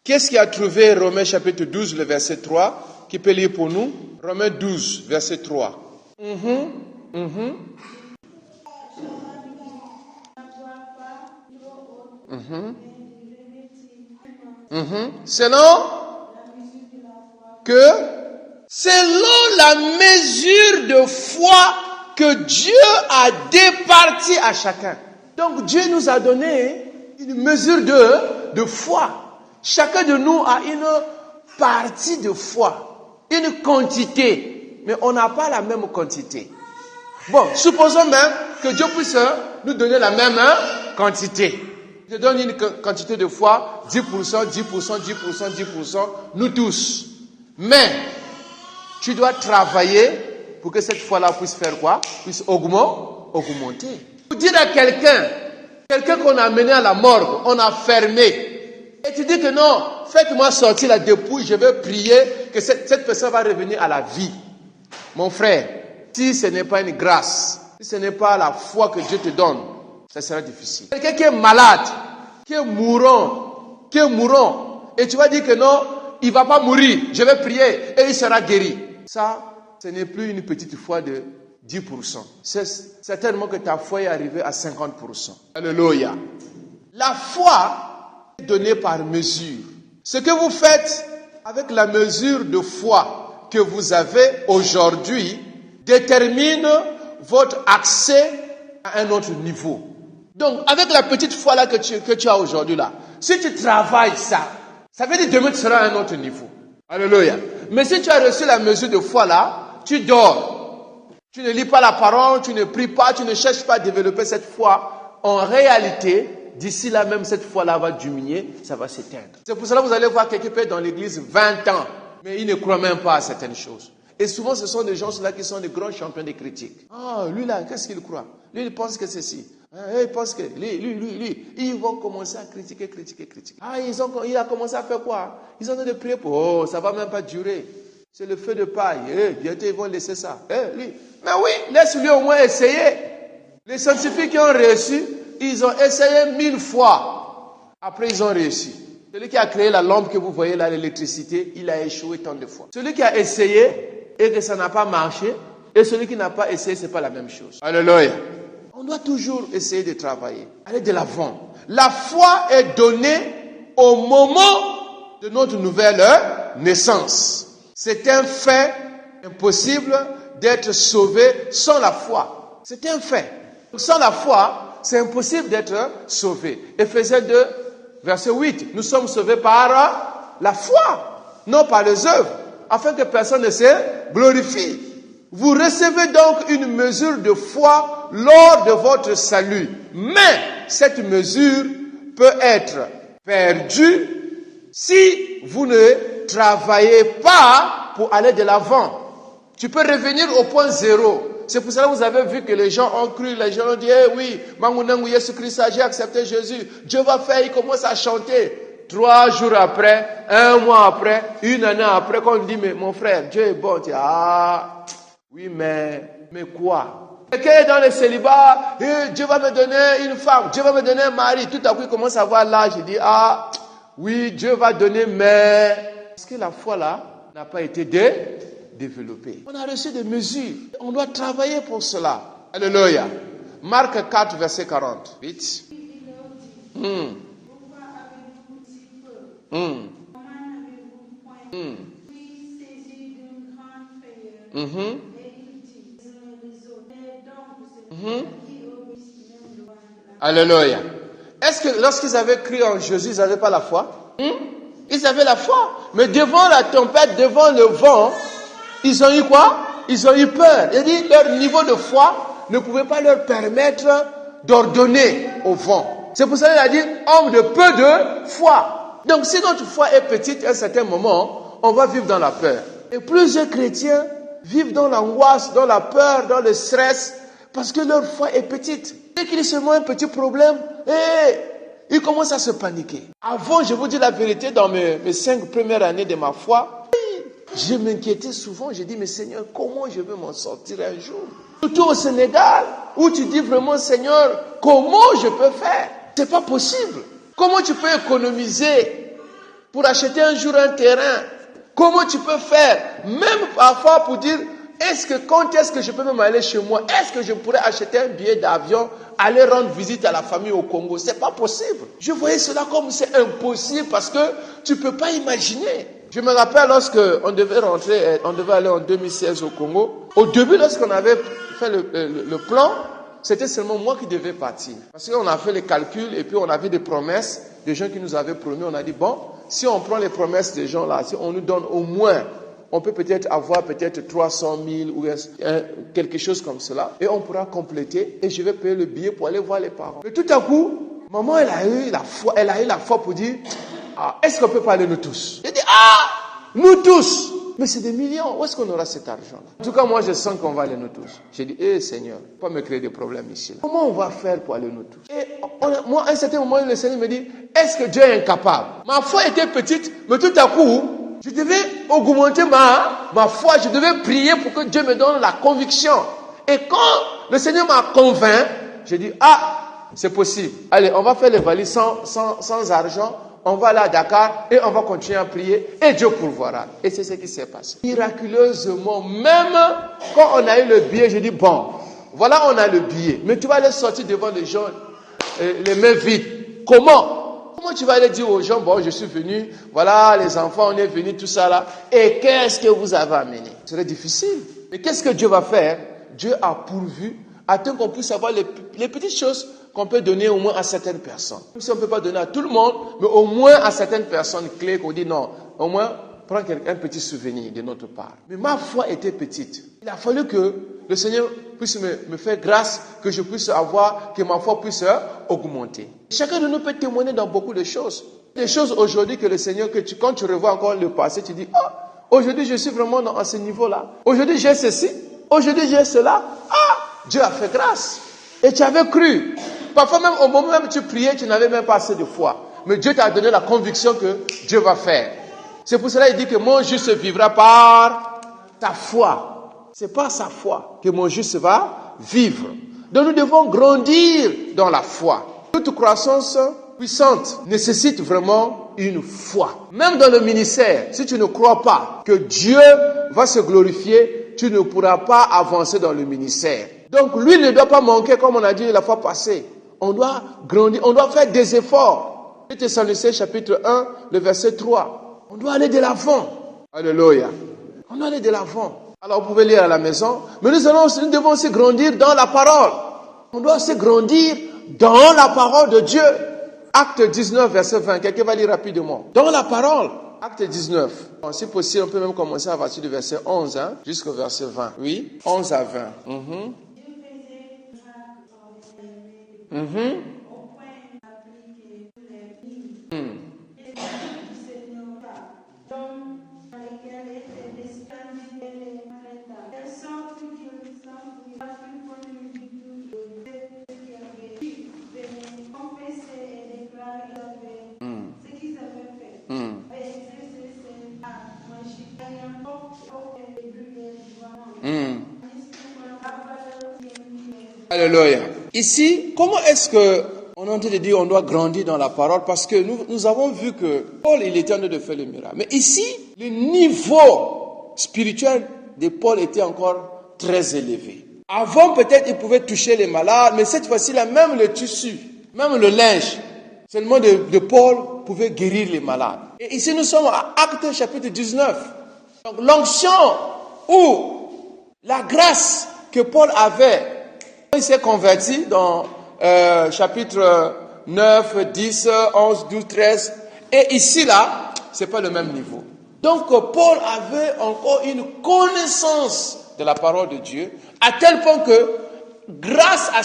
Qu'est-ce qui a trouvé Romains chapitre 12, le verset 3? Qui peut lire pour nous? Romains 12, verset 3. Selon la mesure de foi que Dieu a départie à chacun. Donc Dieu nous a donné une mesure de foi. Chacun de nous a une partie de foi, une quantité, mais on n'a pas la même quantité. Bon, supposons même que Dieu puisse nous donner la même quantité. Je donne une quantité de foi, 10%, 10%, 10%, 10%, nous tous. Mais, tu dois travailler pour que cette foi-là puisse faire quoi? Puisse augmenter. Pour dire à quelqu'un qu'on a amené à la morgue, on a fermé, et tu dis que non, faites-moi sortir la dépouille, je vais prier que cette personne va revenir à la vie. Mon frère, si ce n'est pas une grâce, si ce n'est pas la foi que Dieu te donne, ça sera difficile. Quelqu'un qui est malade, qui est mourant, et tu vas dire que non, il ne va pas mourir, je vais prier et il sera guéri. Ça, ce n'est plus une petite foi de 10%. C'est certainement que ta foi est arrivée à 50%. Alléluia. La foi est donnée par mesure. Ce que vous faites avec la mesure de foi que vous avez aujourd'hui détermine votre accès à un autre niveau. Donc, avec la petite foi là que tu as aujourd'hui là, si tu travailles ça veut dire demain tu seras à un autre niveau. Alléluia. Mais si tu as reçu la mesure de foi là, tu dors. Tu ne lis pas la parole, tu ne pries pas, tu ne cherches pas à développer cette foi. En réalité, d'ici là même, cette foi-là va diminuer, ça va s'éteindre. C'est pour cela que vous allez voir quelqu'un peut être dans l'église 20 ans, mais il ne croit même pas à certaines choses. Et souvent, ce sont des gens là qui sont des grands champions des critiques. Ah, lui là, qu'est-ce qu'il croit? Lui, il pense que c'est ceci. Il pense que lui, ils vont commencer à critiquer. Ah, il a commencé à faire quoi? Ils ont de prier pour, oh, ça va même pas durer. C'est le feu de paille. Bientôt, ils vont laisser ça. Lui. Mais oui, laisse-lui au moins essayer. Les scientifiques qui ont réussi, ils ont essayé 1000 fois. Après, ils ont réussi. Celui qui a créé la lampe que vous voyez là, l'électricité, il a échoué tant de fois. Celui qui a essayé et que ça n'a pas marché, et celui qui n'a pas essayé, c'est pas la même chose. Alléluia. On doit toujours essayer de travailler, aller de l'avant. La foi est donnée au moment de notre nouvelle naissance. C'est un fait impossible d'être sauvé sans la foi. C'est un fait. Sans la foi, c'est impossible d'être sauvé. Éphésiens 2, verset 8. Nous sommes sauvés par la foi, non par les œuvres, afin que personne ne se glorifie. Vous recevez donc une mesure de foi lors de votre salut. Mais cette mesure peut être perdue si vous ne travaillez pas pour aller de l'avant. Tu peux revenir au point zéro. C'est pour cela que vous avez vu que les gens ont cru, les gens ont dit, oui, Mangunangu Jésus-Christ, j'ai accepté Jésus. Dieu va faire, ils commencent à chanter. 3 jours après, 1 mois après, 1 année après, quand on dit, mais mon frère, Dieu est bon, tu dis, oui, mais quoi? Quelqu'un est dans le célibat, Dieu va me donner une femme, Dieu va me donner un mari. Tout à coup, il commence à voir l'âge, il dit, oui, Dieu va donner, mais... Est-ce que la foi là n'a pas été développée? On a reçu des mesures. On doit travailler pour cela. Alléluia. Marc 4, verset 40. Vite. Alléluia. Est-ce que lorsqu'ils avaient cru en Jésus, ils n'avaient pas la foi? Ils avaient la foi. Mais devant la tempête, devant le vent, ils ont eu quoi? Ils ont eu peur. Il dit leur niveau de foi ne pouvait pas leur permettre d'ordonner au vent. C'est pour ça qu'il a dit homme de peu de foi. Donc si notre foi est petite, à un certain moment, on va vivre dans la peur. Et plusieurs chrétiens vivent dans l'angoisse, dans la peur, dans le stress, parce que leur foi est petite. Dès qu'il se met un petit problème, ils commencent à se paniquer. Avant, je vous dis la vérité, dans mes 5 premières années de ma foi, je m'inquiétais souvent. J'ai dit, mais Seigneur, comment je vais m'en sortir un jour? Surtout au Sénégal, où tu dis vraiment, Seigneur, comment je peux faire? C'est pas possible. Comment tu peux économiser pour acheter un jour un terrain? Comment tu peux faire? Même parfois pour dire, quand est-ce que je peux même aller chez moi? Est-ce que je pourrais acheter un billet d'avion, aller rendre visite à la famille au Congo? C'est pas possible. Je voyais cela comme c'est impossible parce que tu peux pas imaginer. Je me rappelle lorsque on devait aller en 2016 au Congo. Au début, lorsqu'on avait fait le plan, c'était seulement moi qui devais partir. Parce qu'on a fait les calculs et puis on avait des promesses des gens qui nous avaient promis. On a dit, bon, si on prend les promesses des gens là, si on nous donne au moins, on peut peut-être avoir 300 000 ou quelque chose comme cela. Et on pourra compléter et je vais payer le billet pour aller voir les parents. Mais tout à coup, maman, elle a eu la foi pour dire, est-ce qu'on peut parler nous tous? J'ai dit, nous tous. Mais c'est des millions. Où est-ce qu'on aura cet argent-là? En tout cas, moi, je sens qu'on va aller nous tous. J'ai dit, Seigneur, pas me créer des problèmes ici. Là. Comment on va faire pour aller nous tous? Et moi, à un certain moment, le Seigneur me dit, est-ce que Dieu est incapable? Ma foi était petite, mais tout à coup, je devais augmenter ma foi. Je devais prier pour que Dieu me donne la conviction. Et quand le Seigneur m'a convaincu, j'ai dit, c'est possible. Allez, on va faire les valises sans argent. On va aller à Dakar et on va continuer à prier et Dieu pourvoira. Et c'est ce qui s'est passé. Miraculeusement, même quand on a eu le billet, j'ai dit, bon, voilà, on a le billet. Mais tu vas aller sortir devant les gens, les mains vides. Comment tu vas aller dire aux gens, bon, je suis venu, voilà, les enfants, on est venus, tout ça là. Et qu'est-ce que vous avez amené? Ce serait difficile. Mais qu'est-ce que Dieu va faire? Dieu a pourvu afin qu'on puisse avoir les petites choses qu'on peut donner au moins à certaines personnes. Même si on ne peut pas donner à tout le monde, mais au moins à certaines personnes clés qu'on dit non, au moins prends un petit souvenir de notre part. Mais ma foi était petite. Il a fallu que le Seigneur puisse me faire grâce, que je puisse que ma foi puisse augmenter. Chacun de nous peut témoigner dans beaucoup de choses. Des choses aujourd'hui que le Seigneur, quand tu revois encore le passé, tu dis, aujourd'hui je suis vraiment à ce niveau-là. Aujourd'hui j'ai ceci, aujourd'hui j'ai cela. Dieu a fait grâce. Et tu avais cru. Parfois même au moment où tu priais, tu n'avais même pas assez de foi. Mais Dieu t'a donné la conviction que Dieu va faire. C'est pour cela qu'il dit que mon juste vivra par ta foi. C'est par sa foi que mon juste va vivre. Donc nous devons grandir dans la foi. Toute croissance puissante nécessite vraiment une foi. Même dans le ministère, si tu ne crois pas que Dieu va se glorifier, tu ne pourras pas avancer dans le ministère. Donc l'huile ne doit pas manquer, comme on a dit la fois passée. On doit grandir, on doit faire des efforts. Thessaloniciens chapitre 1, le verset 3. On doit aller de l'avant. Alléluia. On doit aller de l'avant. Alors vous pouvez lire à la maison. Mais nous devons aussi grandir dans la parole. On doit aussi grandir dans la parole de Dieu. Acte 19, verset 20. Quelqu'un va lire rapidement. Dans la parole. Acte 19. Bon, si possible, on peut même commencer à partir du verset 11 jusqu'au verset 20. Oui, 11 à 20. Alléluia. Ici, comment est-ce que on est en train de dire on doit grandir dans la parole? Parce que nous avons vu que Paul, il était en train de faire le miracle. Mais ici, le niveau spirituel de Paul était encore très élevé. Avant, peut-être, il pouvait toucher les malades, mais cette fois-ci, là, même le tissu, même le linge, seulement de Paul pouvait guérir les malades. Et ici, nous sommes à Acte chapitre 19. Donc, l'onction ou la grâce que Paul avait, il s'est converti dans chapitre 9, 10, 11, 12, 13. Et ici, là, c'est pas le même niveau. Donc, Paul avait encore une connaissance de la parole de Dieu, à tel point que, grâce à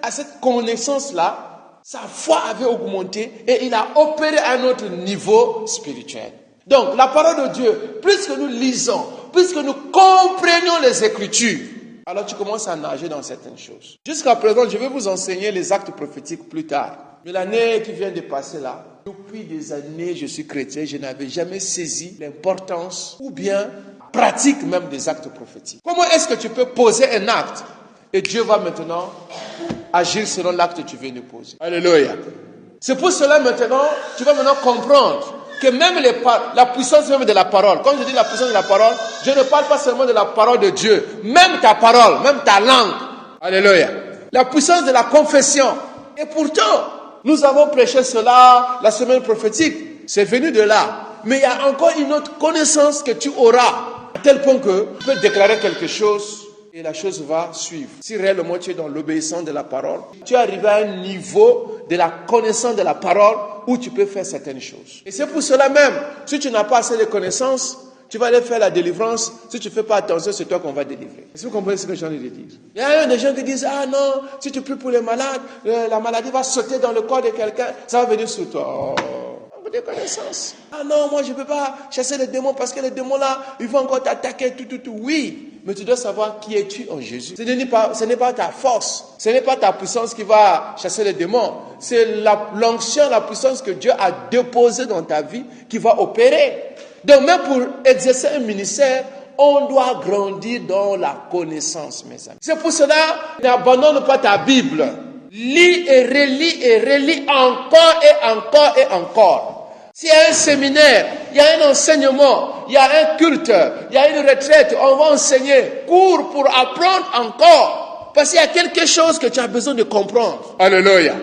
cette connaissance-là, sa foi avait augmenté et il a opéré à un autre niveau spirituel. Donc, la parole de Dieu, plus que nous lisons, plus que nous comprenons les Écritures, alors tu commences à nager dans certaines choses. Jusqu'à présent, je vais vous enseigner les actes prophétiques plus tard. Mais l'année qui vient de passer là, depuis des années, je suis chrétien, je n'avais jamais saisi l'importance ou bien pratique même des actes prophétiques. Comment est-ce que tu peux poser un acte et Dieu va maintenant agir selon l'acte que tu viens de poser? Alléluia. C'est pour cela maintenant, tu vas maintenant comprendre que même la puissance même de la parole, quand je dis la puissance de la parole, je ne parle pas seulement de la parole de Dieu, même ta parole, même ta langue. Alléluia. La puissance de la confession. Et pourtant, nous avons prêché cela la semaine prophétique. C'est venu de là. Mais il y a encore une autre connaissance que tu auras, à tel point que tu peux déclarer quelque chose et la chose va suivre. Si réellement tu es dans l'obéissance de la parole, tu es arrivé à un niveau de la connaissance de la parole où tu peux faire certaines choses. Et c'est pour cela même, si tu n'as pas assez de connaissances, tu vas aller faire la délivrance. Si tu ne fais pas attention, c'est toi qu'on va délivrer. Est-ce que vous comprenez ce que j'ai envie de dire? Il y a des gens qui disent, ah non, si tu pries pour les malades, la maladie va sauter dans le corps de quelqu'un, ça va venir sur toi. Oh, des connaissances. Ah non, moi je ne peux pas chasser les démons parce que les démons là, ils vont encore t'attaquer, tout. Oui, mais tu dois savoir qui es-tu en Jésus. Ce n'est pas ta force, ce n'est pas ta puissance qui va chasser les démons. C'est l'onction, la puissance que Dieu a déposée dans ta vie qui va opérer. Donc même pour exercer un ministère, on doit grandir dans la connaissance, mes amis. C'est pour cela, n'abandonne pas ta Bible. Lis et relis encore et encore et encore. S'il y a un séminaire, il y a un enseignement, il y a un culte, il y a une retraite, on va enseigner. Cours pour apprendre encore. Parce qu'il y a quelque chose que tu as besoin de comprendre. Alléluia.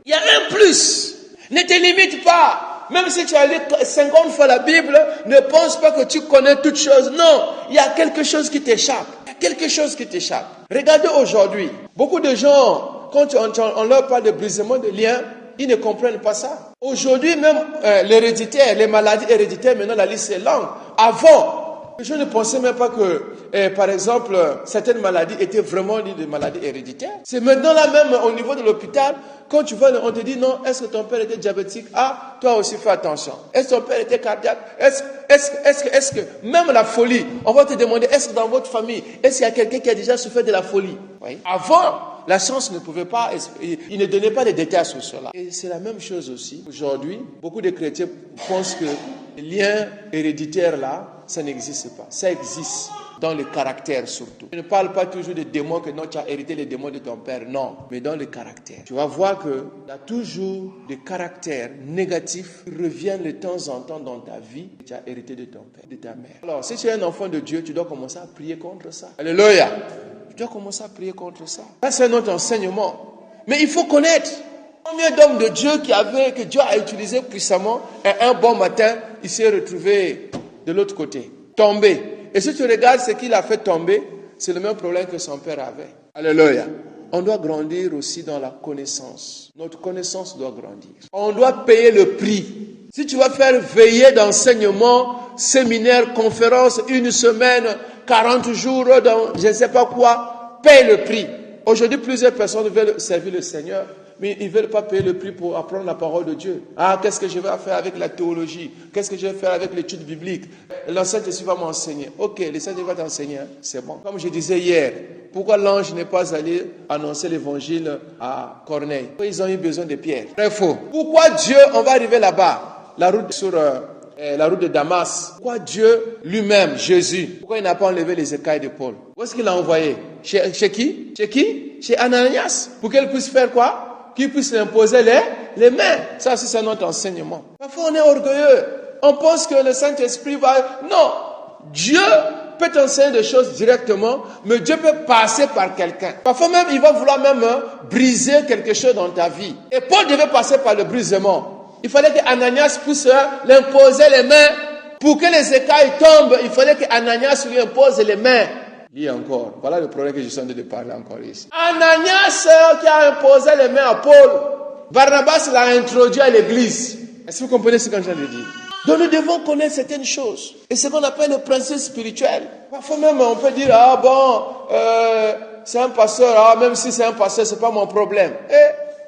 Il y a un plus. Ne te limite pas. Même si tu as lu 50 fois la Bible, ne pense pas que tu connais toutes choses. Non, il y a quelque chose qui t'échappe. Il y a quelque chose qui t'échappe. Regardez aujourd'hui, beaucoup de gens, quand on leur parle de brisement de liens, ils ne comprennent pas ça. Aujourd'hui, même l'héréditaire, les maladies héréditaires, maintenant la liste est longue. Avant, je ne pensais même pas que, par exemple, certaines maladies étaient vraiment des maladies héréditaires. C'est maintenant là même au niveau de l'hôpital, quand tu vas, on te dit non, est-ce que ton père était diabétique? Ah, toi aussi fais attention. Est-ce que ton père était cardiaque? Est-ce que, même la folie, on va te demander, est-ce que dans votre famille, est-ce qu'il y a quelqu'un qui a déjà souffert de la folie? Oui. Avant, la science ne pouvait pas, il ne donnait pas de détails sur cela. Et c'est la même chose aussi. Aujourd'hui, beaucoup de chrétiens pensent que les liens héréditaires là, ça n'existe pas. Ça existe dans le caractère surtout. Je ne parle pas toujours des démons que non, tu as hérité les démons de ton père. Non, mais dans le caractère. Tu vas voir qu'il y a toujours des caractères négatifs qui reviennent de temps en temps dans ta vie que tu as hérité de ton père, de ta mère. Alors, si tu es un enfant de Dieu, tu dois commencer à prier contre ça. Alléluia. Tu dois commencer à prier contre ça. Ça, c'est notre enseignement. Mais il faut connaître. Combien d'hommes de Dieu que Dieu a utilisé puissamment, et un bon matin, il s'est retrouvé de l'autre côté, tombé. Et si tu regardes ce qu'il a fait tomber, c'est le même problème que son père avait. Alléluia. On doit grandir aussi dans la connaissance. Notre connaissance doit grandir. On doit payer le prix. Si tu vas faire veillée d'enseignement, séminaire, conférence, une semaine, 40 jours dans je ne sais pas quoi, paye le prix. Aujourd'hui, plusieurs personnes veulent servir le Seigneur, mais ils ne veulent pas payer le prix pour apprendre la parole de Dieu. Ah, qu'est-ce que je vais faire avec la théologie? Qu'est-ce que je vais faire avec l'étude biblique? L'enseignant va m'enseigner. Ok, l'enseignant va t'enseigner, c'est bon. Comme je disais hier, pourquoi l'ange n'est pas allé annoncer l'évangile à Corneille? Ils ont eu besoin de Pierre. Très faux. Pourquoi Dieu, on va arriver là-bas, la route sur la route de Damas. Pourquoi Dieu lui-même, Jésus, pourquoi il n'a pas enlevé les écailles de Paul? Où est-ce qu'il l'a envoyé? Chez qui? Chez qui? Chez Ananias. Pour qu'elle puisse faire quoi? Qu'il puisse imposer les mains. Ça aussi, c'est notre enseignement. Parfois, on est orgueilleux. On pense que le Saint-Esprit va... Non. Dieu peut t'enseigner des choses directement, mais Dieu peut passer par quelqu'un. Parfois même, il va vouloir même briser quelque chose dans ta vie. Et Paul devait passer par le brisement. Il fallait que Ananias puisse l'imposer les mains. Pour que les écailles tombent, il fallait que Ananias lui impose les mains. Lis encore. Voilà le problème que je suis en train de parler encore ici. Ananias qui a imposé les mains à Paul. Barnabas l'a introduit à l'église. Est-ce que vous comprenez ce que je viens de dire? Donc nous devons connaître certaines choses. Et ce qu'on appelle le principe spirituel. Parfois même on peut dire, ah bon, c'est un pasteur, ah même si c'est un pasteur, c'est pas mon problème.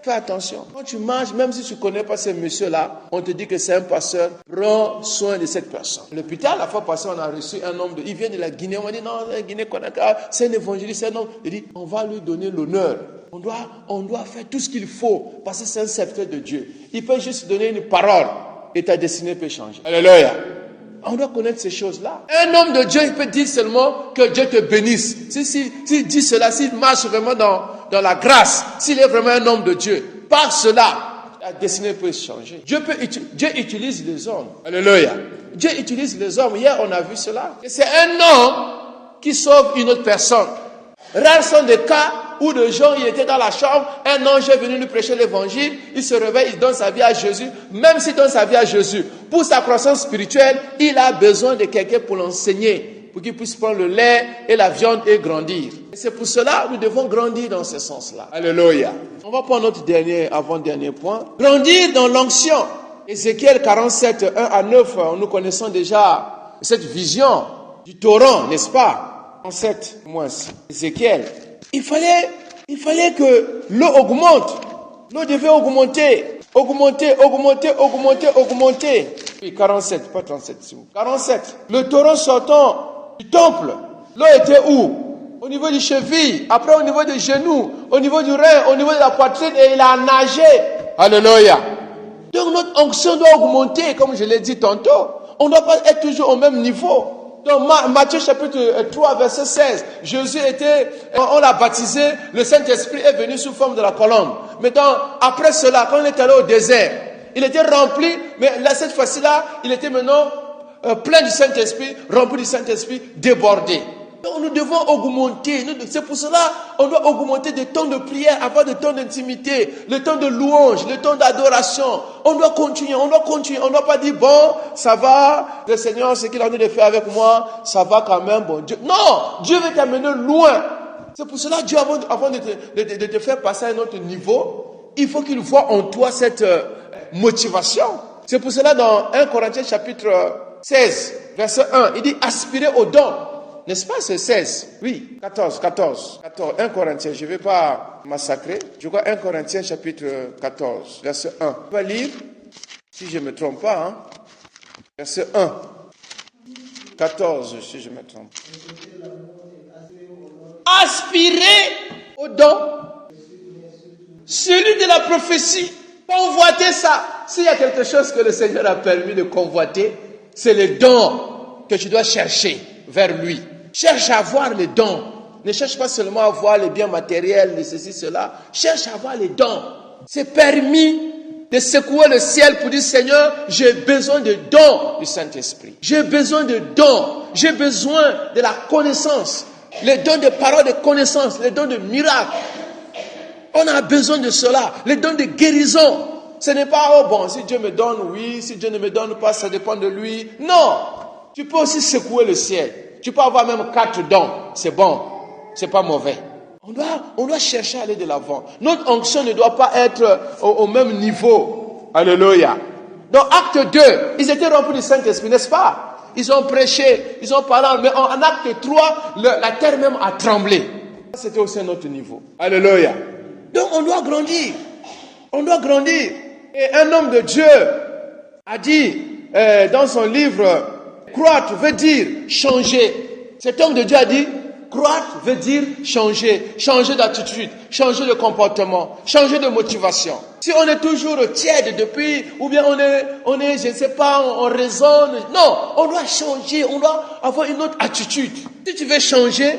Fais attention. Quand tu marches, même si tu ne connais pas ce monsieur-là, on te dit que c'est un pasteur, prends soin de cette personne. À l'hôpital, la fois passée, on a reçu un homme, il vient de la Guinée, on m'a dit non, la Guinée-Conakry, c'est un évangéliste, c'est un homme. Il dit, on va lui donner l'honneur. On doit faire tout ce qu'il faut, parce que c'est un serviteur de Dieu. Il peut juste donner une parole, et ta destinée peut changer. Alléluia. On doit connaître ces choses-là. Un homme de Dieu, il peut dire seulement que Dieu te bénisse. S'il dit cela, s'il marche vraiment dans la grâce, s'il est vraiment un homme de Dieu, par cela, La destinée peut changer. Dieu utilise les hommes. Alléluia. Dieu utilise les hommes. Hier, on a vu cela. Et c'est un homme qui sauve une autre personne. Rares sont des cas où les gens, il était dans la chambre, un ange est venu lui prêcher l'évangile, il se réveille, il donne sa vie à Jésus. Même s'il donne sa vie à Jésus, pour sa croissance spirituelle, il a besoin de quelqu'un pour l'enseigner, pour qu'il puisse prendre le lait et la viande et grandir. Et c'est pour cela que nous devons grandir dans ce sens-là. Alléluia. On va prendre notre avant-dernier point. Grandir dans l'onction. Ézéchiel 47, 1 à 9, nous connaissons déjà cette vision du torrent, n'est-ce pas? 47, moins Ézéchiel. Il fallait que l'eau augmente. L'eau devait augmenter. Oui, 47, pas 37, c'est où? 47. Le torrent sortant du temple, l'eau était où? Au niveau du cheville, après au niveau des genoux, au niveau du rein, au niveau de la poitrine, et il a nagé. Alléluia. Donc notre onction doit augmenter, comme je l'ai dit tantôt. On ne doit pas être toujours au même niveau. Dans Matthieu chapitre 3, verset 16, Jésus on l'a baptisé, le Saint-Esprit est venu sous forme de la colombe. Maintenant, après cela, quand il est allé au désert, il était rempli, mais là, cette fois-ci-là, il était maintenant plein du Saint-Esprit, rempli du Saint-Esprit, débordé. Donc nous devons augmenter, c'est pour cela on doit augmenter des temps de prière, avoir des temps d'intimité, le temps de louange, le temps d'adoration. On doit continuer, on ne doit pas dire bon, ça va, le Seigneur, ce qu'il a envie de faire avec moi, ça va quand même, bon Dieu. Non, Dieu veut t'amener loin. C'est pour cela Dieu, avant de te faire passer à un autre niveau, il faut qu'il voie en toi cette motivation. C'est pour cela dans 1 Corinthiens chapitre 16, verset 1, il dit aspirer aux dons. N'est-ce pas, c'est 16? Oui, 14. 1 Corinthiens, je ne vais pas massacrer. Je crois 1 Corinthiens chapitre 14, verset 1. On va lire, si je ne me trompe pas, verset 1. 14, si je me trompe. Aspirer au don. Celui de la prophétie. Convoiter ça. S'il y a quelque chose que le Seigneur a permis de convoiter, c'est le don que tu dois chercher vers lui. Cherche à avoir les dons. Ne cherche pas seulement à avoir les biens matériels, de ceci, cela. Cherche à avoir les dons. C'est permis de secouer le ciel pour dire, Seigneur, j'ai besoin de dons du Saint-Esprit. J'ai besoin de dons. J'ai besoin de la connaissance. Les dons de paroles de connaissance. Les dons de miracles. On a besoin de cela. Les dons de guérison. Ce n'est pas, oh bon, si Dieu me donne, oui. Si Dieu ne me donne pas, ça dépend de lui. Non. Tu peux aussi secouer le ciel. Tu peux avoir même 4 dons. C'est bon. C'est pas mauvais. On doit chercher à aller de l'avant. Notre onction ne doit pas être au même niveau. Alléluia. Dans Acte 2, ils étaient remplis du Saint-Esprit, n'est-ce pas? Ils ont prêché, ils ont parlé. Mais en Acte 3, la terre même a tremblé. C'était aussi un autre niveau. Alléluia. Donc on doit grandir. On doit grandir. Et un homme de Dieu a dit dans son livre, croître veut dire changer. Cet homme de Dieu a dit, croître veut dire changer. Changer d'attitude, changer de comportement, changer de motivation. Si on est toujours tiède depuis, ou bien on est, je ne sais pas, on raisonne. Non, on doit changer, on doit avoir une autre attitude. Si tu veux changer,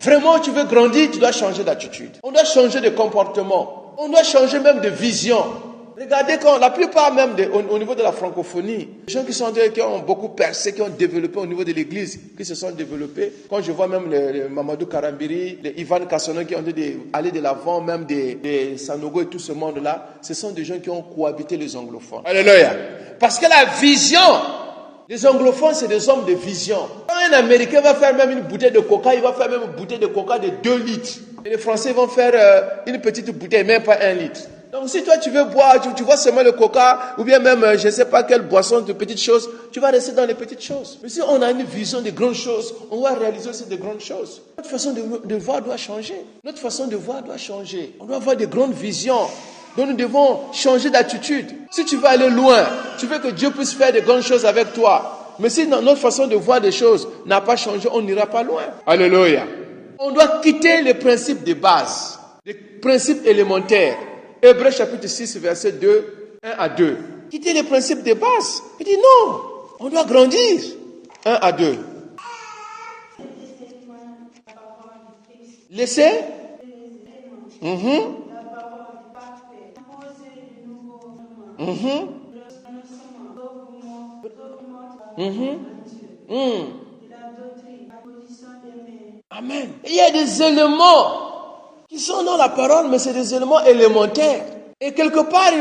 vraiment tu veux grandir, tu dois changer d'attitude. On doit changer de comportement. On doit changer même de vision. Regardez quand la plupart même au niveau de la francophonie, les gens qui ont beaucoup percé, qui ont développé au niveau de l'église, qui se sont développés. Quand je vois même les Mamadou Karambiri, les Ivan Kassono qui ont dit aller de l'avant, même des Sanogo et tout ce monde-là, ce sont des gens qui ont cohabité les anglophones. Alléluia. Parce que la vision, les anglophones, c'est des hommes de vision. Quand un Américain va faire même une bouteille de coca, il va faire même une bouteille de coca de 2 litres. Et les Français vont faire une petite bouteille, même pas 1 litre. Donc si toi tu veux boire, tu vois seulement le coca, ou bien même je ne sais pas quelle boisson de petites choses, tu vas rester dans les petites choses. Mais si on a une vision de grandes choses, on va réaliser aussi de grandes choses. Notre façon de voir doit changer. Notre façon de voir doit changer. On doit avoir de grandes visions. Donc nous devons changer d'attitude. Si tu veux aller loin, tu veux que Dieu puisse faire de grandes choses avec toi. Mais si notre façon de voir des choses n'a pas changé, on n'ira pas loin. Alléluia. On doit quitter les principes de base, les principes élémentaires. Hébreux chapitre 6, verset 2, 1 à 2. Quitter les principes de base. Il dit non, on doit grandir. 1 à 2. Laissez. Amen. Il y a des éléments qui sont dans la parole, mais c'est des éléments élémentaires. Et quelque part,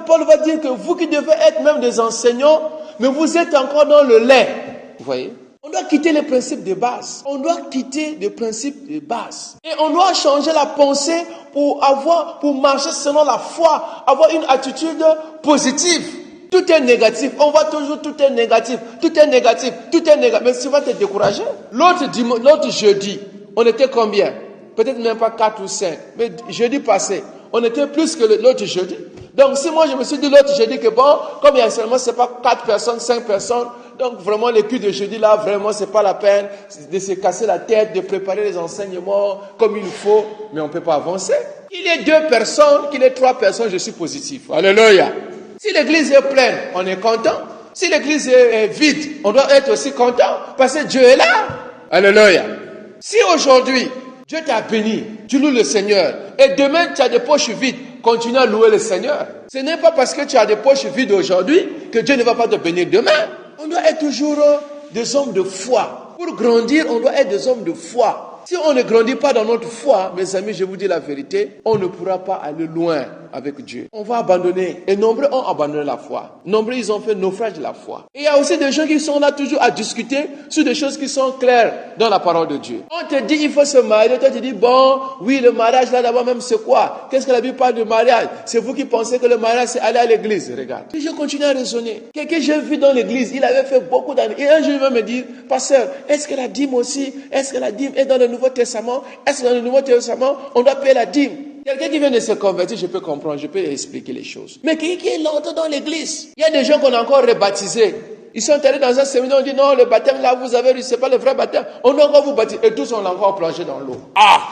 Paul va dire que vous qui devez être même des enseignants, mais vous êtes encore dans le lait. Vous voyez? On doit quitter les principes de base. On doit quitter les principes de base. Et on doit changer la pensée pour marcher selon la foi, avoir une attitude positive. Tout est négatif. On voit toujours tout est négatif. Tout est négatif. Tout est négatif. Mais tu vas te décourager. L'autre jeudi, on était combien? Peut-être même pas 4 ou 5. Mais jeudi passé, on était plus que l'autre jeudi. Donc si moi je me suis dit l'autre jeudi que bon, comme il y a seulement, c'est pas 4 personnes, 5 personnes, donc vraiment les culs de jeudi là, vraiment c'est pas la peine de se casser la tête, de préparer les enseignements comme il faut, mais on peut pas avancer. Qu'il y ait 2 personnes, qu'il y ait 3 personnes, je suis positif. Alléluia. Si l'église est pleine, on est content. Si l'église est vide, on doit être aussi content parce que Dieu est là. Alléluia. Si aujourd'hui, Dieu t'a béni, tu loues le Seigneur, et demain tu as des poches vides, continue à louer le Seigneur. Ce n'est pas parce que tu as des poches vides aujourd'hui que Dieu ne va pas te bénir demain. On doit être toujours des hommes de foi. Pour grandir, on doit être des hommes de foi. Si on ne grandit pas dans notre foi, mes amis, je vous dis la vérité, on ne pourra pas aller loin avec Dieu. On va abandonner. Et nombreux ont abandonné la foi. Nombreux, ils ont fait naufrage de la foi. Et il y a aussi des gens qui sont là toujours à discuter sur des choses qui sont claires dans la parole de Dieu. On te dit, il faut se marier. Toi, tu dis, bon, oui, le mariage, là, d'abord même, c'est quoi? Qu'est-ce que la Bible parle de mariage? C'est vous qui pensez que le mariage, c'est aller à l'église. Regarde. Et je continue à raisonner. Quelqu'un que j'ai vu dans l'église, il avait fait beaucoup d'années. Et un jour, il va me dire, pasteur, est-ce que la dîme aussi, est-ce que la dîme est dans le Nouveau Testament? Est-ce que dans le Nouveau Testament, on doit payer la dîme? Quelqu'un qui vient de se convertir, je peux comprendre, je peux expliquer les choses. Mais quelqu'un qui est longtemps dans l'église, il y a des gens qu'on a encore rebaptisés. Ils sont allés dans un séminaire, on dit non, le baptême là, vous avez vu, c'est pas le vrai baptême. On doit encore vous baptiser. Et tous, on a encore plongé dans l'eau. Ah!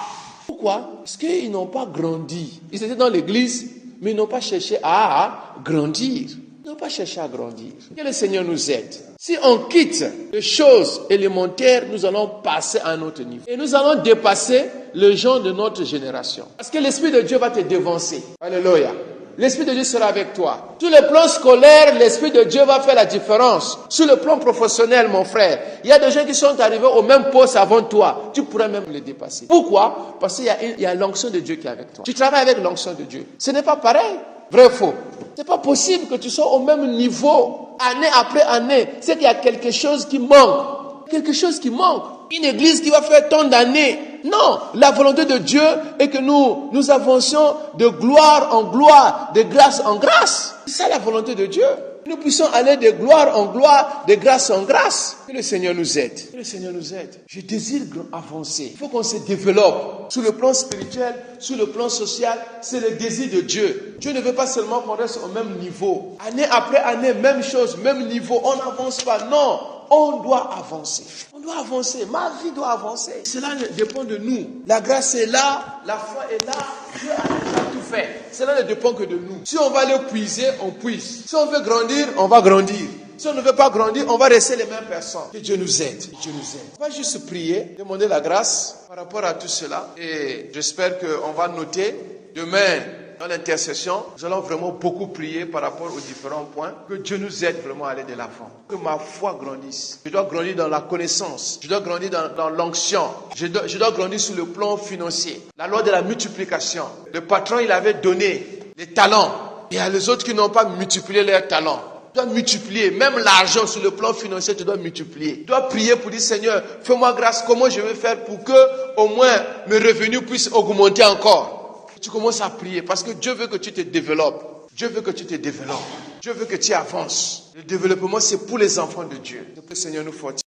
Pourquoi? Parce qu'ils n'ont pas grandi. Ils étaient dans l'église, mais ils n'ont pas cherché à grandir. Ils n'ont pas cherché à grandir. Que le Seigneur nous aide. Si on quitte les choses élémentaires, nous allons passer à un autre niveau. Et nous allons dépasser les gens de notre génération. Parce que l'Esprit de Dieu va te devancer. Alléluia. L'Esprit de Dieu sera avec toi. Sur le plan scolaire, l'Esprit de Dieu va faire la différence. Sur le plan professionnel, mon frère, il y a des gens qui sont arrivés au même poste avant toi. Tu pourrais même les dépasser. Pourquoi? Parce qu'il y a l'onction de Dieu qui est avec toi. Tu travailles avec l'onction de Dieu. Ce n'est pas pareil. Vrai ou faux? C'est pas possible que tu sois au même niveau, année après année. C'est qu'il y a quelque chose qui manque. Quelque chose qui manque. Une église qui va faire tant d'années. Non, la volonté de Dieu est que nous avancions de gloire en gloire, de grâce en grâce. C'est ça la volonté de Dieu. Nous puissions aller de gloire en gloire, de grâce en grâce. Que le Seigneur nous aide. Que le Seigneur nous aide. Je désire avancer. Il faut qu'on se développe. Sur le plan spirituel, sur le plan social, c'est le désir de Dieu. Dieu ne veut pas seulement qu'on reste au même niveau. Année après année, même chose, même niveau. On n'avance pas. Non, on doit avancer. On doit avancer. Ma vie doit avancer. Cela dépend de nous. La grâce est là, la foi est là. Dieu a déjà tout fait. Cela ne dépend que de nous. Si on va le puiser, on puise. Si on veut grandir, on va grandir. Si on ne veut pas grandir, on va rester les mêmes personnes. Que Dieu nous aide. Que Dieu nous aide. On va juste prier, demander la grâce par rapport à tout cela. Et j'espère qu'on va noter demain, dans l'intercession, nous allons vraiment beaucoup prier par rapport aux différents points. Que Dieu nous aide vraiment à aller de l'avant. Que ma foi grandisse. Je dois grandir dans la connaissance. Je dois grandir dans l'onction. Je dois grandir sur le plan financier. La loi de la multiplication. Le patron, il avait donné les talents. Il y a les autres qui n'ont pas multiplié leurs talents. Tu dois multiplier. Même l'argent sur le plan financier, tu dois multiplier. Tu dois prier pour dire, Seigneur, fais-moi grâce. Comment je vais faire pour que, au moins, mes revenus puissent augmenter encore? Tu commences à prier parce que Dieu veut que tu te développes. Dieu veut que tu te développes. Dieu veut que tu avances. Le développement, c'est pour les enfants de Dieu. Que le Seigneur nous fortifie.